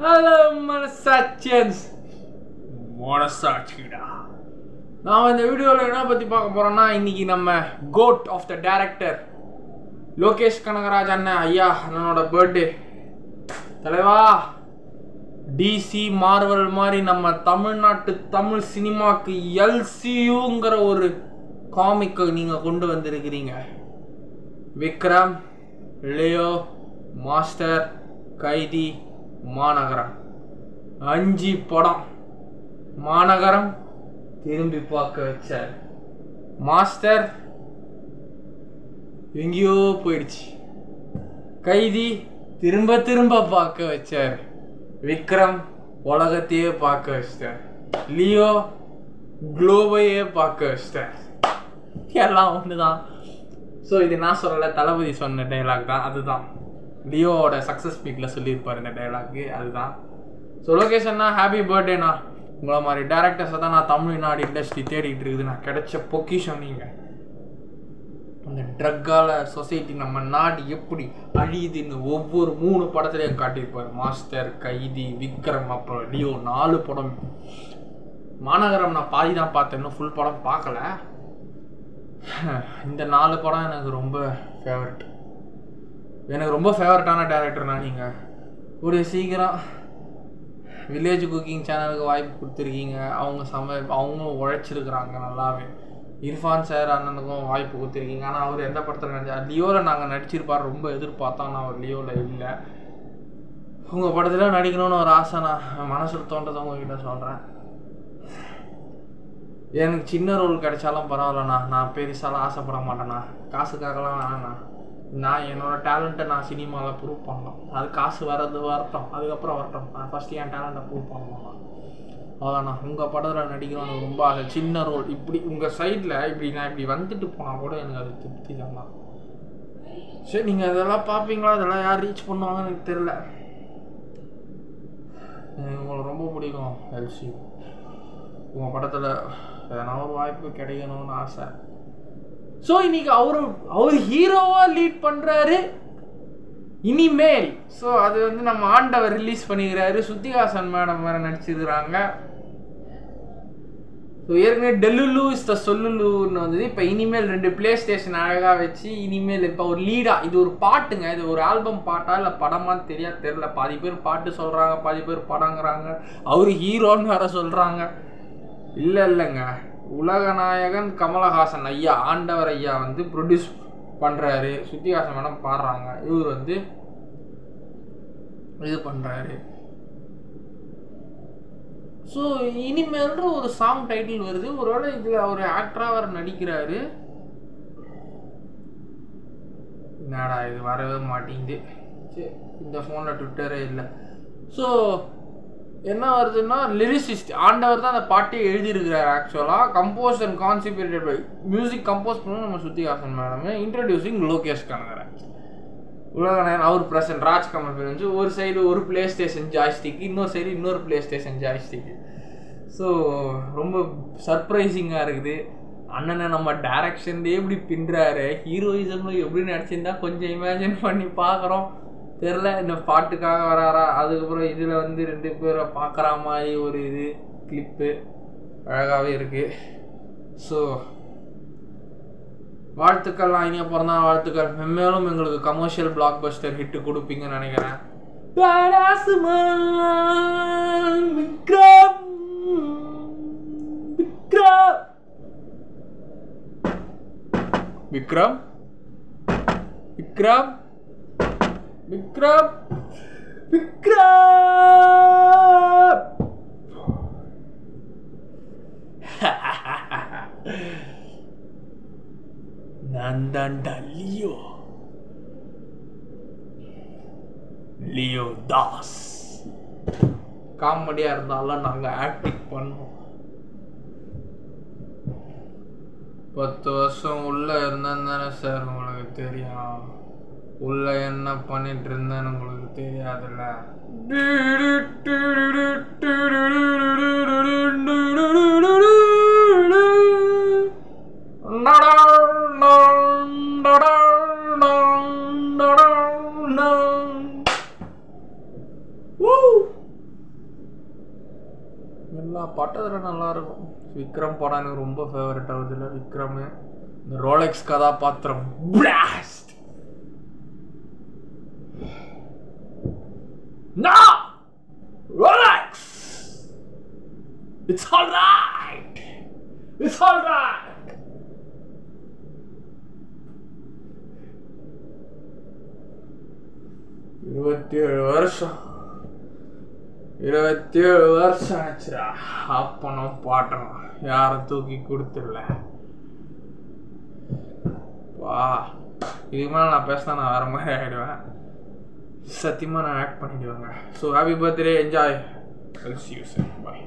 Hello மனசாட்சியன்ஸ், மனசாட்சிடா. நான் இந்த வீடியோவில் என்ன பற்றி பார்க்க போகிறோன்னா, இன்றைக்கி நம்ம goat of the director Lokesh Kanagaraj அண்ணன் ஐயா அண்ணனோட பர்த்டே. தலைவா, டிசி மார்வல் மாதிரி நம்ம தமிழ்நாட்டு தமிழ் சினிமாவுக்கு எல்சியூங்கிற ஒரு காமிக்கை நீங்கள் கொண்டு வந்திருக்கிறீங்க. விக்ரம், லியோ, மாஸ்டர், கைதி, மாநகரம், 5 படம். மாநகரம் திரும்பி பார்க்க வச்சார். மாஸ்டர் எங்கேயோ போயிடுச்சு. கைதி திரும்ப திரும்ப பார்க்க வச்சார். விக்ரம் உலகத்தையே பார்க்க வச்சிட்டார். லியோ குளோபையே பார்க்க வச்சிட்டார். எல்லாம் ஒண்ணுதான். ஸோ இது நான் சொல்லலை, தளபதி சொன்ன டைலாக் தான். அதுதான் லியோவோட சக்ஸஸ் ஸ்பீக்கில் சொல்லியிருப்பார் இந்த டைலாக்கு. அதுதான். ஸோ லோகேஷன்னா ஹாப்பி பர்த்டேண்ணா. உங்களை மாதிரி டேரக்டர்ஸை தான் நான் தமிழ்நாடு இண்டஸ்ட்ரி தேடிட்டு இருக்குது. நான் கிடைச்ச பொக்கிஷம் நீங்கள். அந்த ட்ரக்கால சொசைட்டி நம்ம நாடு எப்படி அழியுதுன்னு ஒவ்வொரு 3 படத்துலையும் காட்டியிருப்பார். மாஸ்டர், கைதி, விக்ரம், அப்புறம் லியோ 4 படம். மாநகரம் நான் பாதி தான் பார்த்தேன், இன்னும் ஃபுல் படம் பார்க்கல. இந்த 4 படம் எனக்கு ரொம்ப ஃபேவரட். எனக்கு ரொம்ப ஃபேவரட்டான டேரக்டர்னா நீங்கள். ஒரு சீக்கிரம் வில்லேஜ் குக்கிங் சேனலுக்கு வாய்ப்பு கொடுத்துருக்கீங்க. அவங்களும் உழைச்சிருக்கிறாங்க நல்லாவே. இர்ஃபான் சார் அண்ணனுக்கும் வாய்ப்பு கொடுத்துருக்கீங்க. ஆனால் அவர் எந்த படத்தில் நடிச்சார்? லியோவில் நாங்கள் நடிச்சிருப்பார், ரொம்ப எதிர்பார்த்தோம். ஆனால் அவர் லியோவில் இல்லை. உங்கள் படத்தில் நடிக்கணும்னு ஒரு ஆசை நான் மனசில் தோன்றதை உங்ககிட்ட சொல்கிறேன். எனக்கு சின்ன ரோல் கிடைச்சாலும் பரவாயில்லண்ணா, நான் பெருசாலாம் ஆசைப்பட மாட்டேண்ணா. காசுக்காகலாம் வேணாண்ணா. நான் என்னோடய டேலண்ட்டை நான் சினிமாவில் ப்ரூவ் பண்ணலாம். அது காசு வரட்டும், அதுக்கப்புறம் வரட்டும். நான் ஃபஸ்ட்டு என் டேலண்ட்டை ப்ரூவ் பண்ணலாம்ண்ணா. அதாண்ணா, உங்கள் படத்தில் நடிக்கணும்னு ரொம்ப ஆசை. சின்ன ரோல் இப்படி உங்கள் சைடில் இப்படி நான் இப்படி வந்துட்டு போனால் கூட எனக்கு அது திருப்தி தான்ண்ணா. சரி, நீங்கள் அதெல்லாம் பார்ப்பீங்களா? அதெல்லாம் யார் ரீச் பண்ணுவாங்கன்னு எனக்கு தெரில. எனக்கு உங்களை ரொம்ப பிடிக்கும் எல்சி. உங்கள் படத்தில் எதனா ஒரு வாய்ப்பு கிடைக்கணும்னு ஆசை. ஸோ இன்னைக்கு அவர் ஹீரோவாக லீட் பண்ணுறாரு இனிமேல். ஸோ அது நம்ம ஆண்டவர் ரிலீஸ் பண்ணிக்கிறாரு. ஸ்ருதிஹாசன் மேடம் வேறு நடிச்சிருக்கிறாங்க. ஸோ ஏற்கனவே டெல்லுலு இஸ் த சொல்லுலுன்னு வந்தது. இப்போ இனிமேல் 2 பிளே ஸ்டேஷன் அழகாக வச்சு இனிமேல் இப்போ ஒரு லீடாக இது ஒரு பாட்டுங்க. இது ஒரு ஆல்பம் பாட்டா இல்லை படமான்னு தெரில. பாதி பேர் பாட்டு சொல்கிறாங்க, பாதி பேர் படங்கிறாங்க. அவர் ஹீரோன்னு வேற சொல்கிறாங்க. இல்லைங்க, உலகநாயகன் கமலஹாசன் ஐயா, ஆண்டவர் ஐயா ப்ரொடியூஸ் பண்ணுறாரு. ஸ்ருதிஹாசன் மேடம் பாடுறாங்க. இவர் இது பண்ணுறாரு. ஸோ இனிமேல்ன்ற ஒரு சாங் டைட்டில் வருது. ஒருவேளை இதில் அவர் ஆக்டராக வர நடிக்கிறாரு. என்னடா இது வரவே மாட்டேங்குது. சரி, இந்த ஃபோனில் ட்விட்டரே இல்லை. ஸோ என்ன வருதுன்னா, லிரிசிஸ்ட் ஆண்டவர் தான் அந்த பாட்டே எழுதியிருக்கிறார். ஆக்சுவலாக compose and கான்சிபியூட்டட் by music compose பண்ணணும் நம்ம ஸ்ருதிஹாசன் மேடம். இன்ட்ரடியூசிங் லோகேஷ் கனகராஜ். உலகநாயகன் அவர் பிரசன்ட். ராஜ்கமல் பேர் ஒரு சைடு ஒரு பிளே ஸ்டேஷன் ஜாய்ஸ்டிக், இன்னொரு சைடு இன்னொரு பிளே ஸ்டேஷன் ஜாய்ஸ்டிக். ஸோ ரொம்ப சர்ப்ரைசிங்காக இருக்குது. அண்ணனை நம்ம டைரக்ஷன்லேயே எப்படி பின்னுறாரு. ஹீரோயிசமில் எப்படி நடிச்சிருந்தா கொஞ்சம் இமேஜின் பண்ணி பார்க்குறோம். தெரில, இந்த பாட்டுக்காக வராரா? அதுக்கப்புறம் இதில் 2 பேரை பார்க்குற மாதிரி ஒரு கிளிப்பு அழகாகவே இருக்குது. ஸோ வாழ்த்துக்கள்லாம், இனிய பிறந்தா வாழ்த்துக்கள். மென்மேலும் எங்களுக்கு கமர்ஷியல் பிளாக் பஸ்டர் ஹிட்டு கொடுப்பீங்கன்னு நினைக்கிறேன். விக்ரம் விக்ரம் விக்ரம் விக்ரம் நான் தான்டா லியோ தாஸ். காமெடியா இருந்தாலும் நாங்க ஆக்டிங் பண்ணோம். 10 வருஷம் உள்ள இருந்தேன்னு தானே சார் உங்களுக்கு தெரியும். உள்ள என்ன பண்ணிட்டு இருந்தேன்னு உங்களுக்கு தெரியாதுல்ல. Woo! பாட்டதில் நல்லாயிருக்கும். விக்ரம் படம் எனக்கு ரொம்ப ஃபேவரட் ஆகுதுல்ல. விக்ரம் இந்த ரோலெக்ஸ் கதாபாத்திரம் blast. No! Rolex! It's all right! It's all right! இருபத்தி ஏழு வருஷம் ஆச்சுடா. அப்பனும் பாட்டணும் யாரும் தூக்கி கொடுத்துடல. வா, இதுக்கு மேலே நான் பேசினா நான் வேற மாதிரி ஆகிடுவேன். சத்தியமாக நான் ஆக்ட் பண்ணிடுவேங்க. So happy birthday, enjoy. I'll see you soon. Bye.